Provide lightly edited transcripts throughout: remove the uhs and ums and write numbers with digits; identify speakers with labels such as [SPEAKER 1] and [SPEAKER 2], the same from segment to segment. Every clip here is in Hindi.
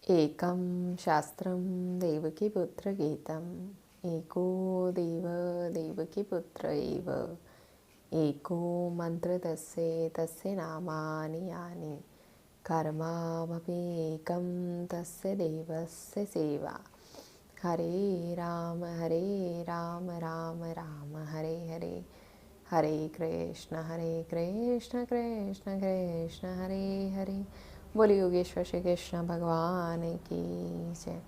[SPEAKER 1] एकं शास्त्रं देवकीपुत्रगीतम् एको देव देवकीपुत्र एव एको मन्त्र तस्य नामानि यानि कर्मामपि एकं तस्य देवस्य सेवा। हरे राम राम राम हरे हरे, हरे कृष्ण कृष्ण कृष्ण हरे हरे। बोलिए योगेश्वर श्री कृष्ण भगवान की जय।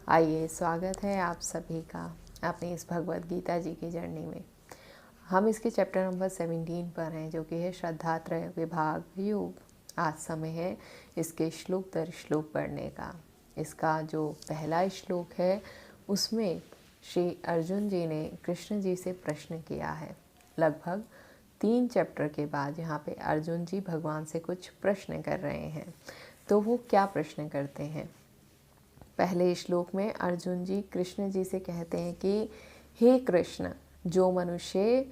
[SPEAKER 1] आइए, स्वागत है आप सभी का अपनी इस भगवत गीता जी की जर्नी में। हम इसके चैप्टर नंबर 17 पर हैं, जो कि है श्रद्धात्रय विभाग योग। आज समय है इसके श्लोक दर श्लोक पढ़ने का। इसका जो पहला श्लोक है उसमें श्री अर्जुन जी ने कृष्ण जी से प्रश्न किया है। लगभग 3 चैप्टर के बाद यहाँ पे अर्जुन जी भगवान से कुछ प्रश्न कर रहे हैं। तो वो क्या प्रश्न करते हैं? पहले श्लोक में अर्जुन जी कृष्ण जी से कहते हैं कि हे कृष्ण, जो मनुष्य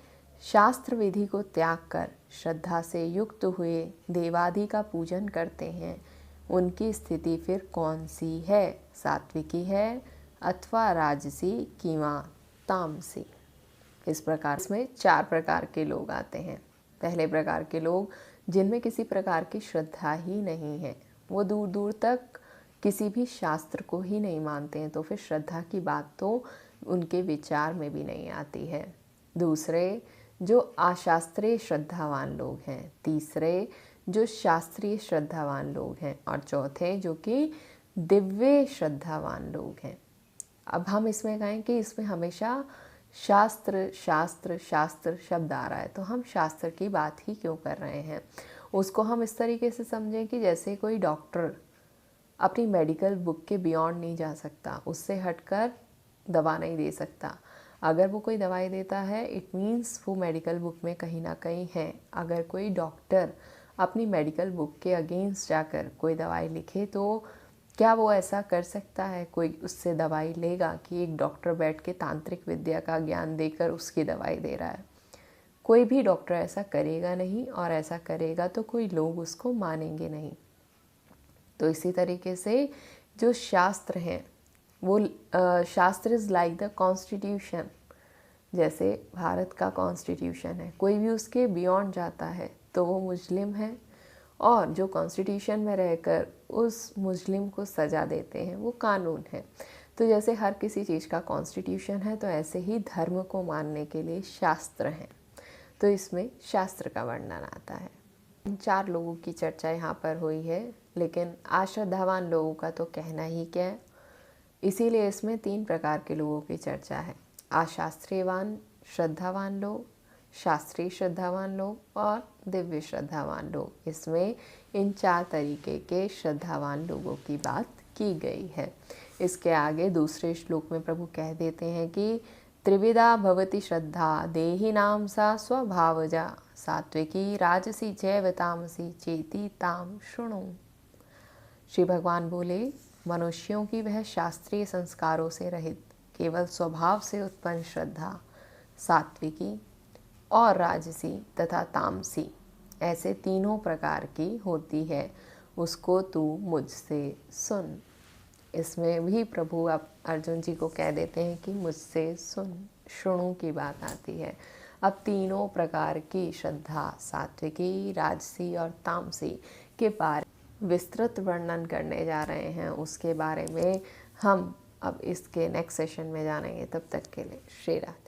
[SPEAKER 1] शास्त्र विधि को त्याग कर श्रद्धा से युक्त हुए देवादि का पूजन करते हैं, उनकी स्थिति फिर कौन सी है? सात्विकी है अथवा राजसी किंवा तामसी? इस प्रकार इसमें 4 प्रकार के लोग आते हैं। पहले प्रकार के लोग जिनमें किसी प्रकार की श्रद्धा ही नहीं है, वो दूर दूर तक किसी भी शास्त्र को ही नहीं मानते हैं, तो फिर श्रद्धा की बात तो उनके विचार में भी नहीं आती है। दूसरे जो अशास्त्रीय श्रद्धावान लोग हैं, तीसरे जो शास्त्रीय श्रद्धावान लोग हैं, और चौथे जो कि दिव्य श्रद्धावान लोग हैं। अब हम इसमें कहें कि इसमें हमेशा शास्त्र शास्त्र शास्त्र शब्द आ रहा है, तो हम शास्त्र की बात ही क्यों कर रहे हैं? उसको हम इस तरीके से समझें कि जैसे कोई डॉक्टर अपनी मेडिकल बुक के बियॉन्ड नहीं जा सकता, उससे हटकर दवा नहीं दे सकता। अगर वो कोई दवाई देता है, इट मीन्स वो मेडिकल बुक में कहीं ना कहीं है। अगर कोई डॉक्टर अपनी मेडिकल बुक के अगेंस्ट जाकर कोई दवाई लिखे, तो क्या वो ऐसा कर सकता है? कोई उससे दवाई लेगा कि एक डॉक्टर बैठ के तांत्रिक विद्या का ज्ञान देकर उसकी दवाई दे रहा है? कोई भी डॉक्टर ऐसा करेगा नहीं, और ऐसा करेगा तो कोई लोग उसको मानेंगे नहीं। तो इसी तरीके से जो शास्त्र हैं वो शास्त्र इज़ लाइक द कॉन्स्टिट्यूशन। जैसे भारत का कॉन्स्टिट्यूशन है, कोई भी उसके बियॉन्ड जाता है तो वो मुस्लिम है, और जो कॉन्स्टिट्यूशन में रहकर उस मुस्लिम को सज़ा देते हैं वो कानून है। तो जैसे हर किसी चीज़ का कॉन्स्टिट्यूशन है, तो ऐसे ही धर्म को मानने के लिए शास्त्र हैं। तो इसमें शास्त्र का वर्णन आता है। 4 लोगों की चर्चा यहाँ पर हुई है, लेकिन अश्रद्धावान लोगों का तो कहना ही क्या है। इसीलिए इसमें 3 प्रकार के लोगों की चर्चा है। अशास्त्रीयवान श्रद्धावान लोग, शास्त्रीय श्रद्धावान लोग और दिव्य श्रद्धावान लोग। इसमें इन 4 तरीके के श्रद्धावान लोगों की बात की गई है। इसके आगे दूसरे श्लोक में प्रभु कह देते हैं कि त्रिविधा भवति श्रद्धा देहिनां सा स्वभावजा सात्विकी राजसी चैव तामसी चेति ताम शृणु। श्री भगवान बोले, मनुष्यों की वह शास्त्रीय संस्कारों से रहित केवल स्वभाव से उत्पन्न श्रद्धा सात्विकी और राजसी तथा तामसी, ऐसे तीनों प्रकार की होती है, उसको तू मुझसे सुन। इसमें भी प्रभु अब अर्जुन जी को कह देते हैं कि मुझसे सुन, शृणु की बात आती है। अब तीनों प्रकार की श्रद्धा सात्विकी, राजसी और तामसी के बारे विस्तृत वर्णन करने जा रहे हैं। उसके बारे में हम अब इसके नेक्स्ट सेशन में जानेंगे। तब तक के लिए श्री राधे।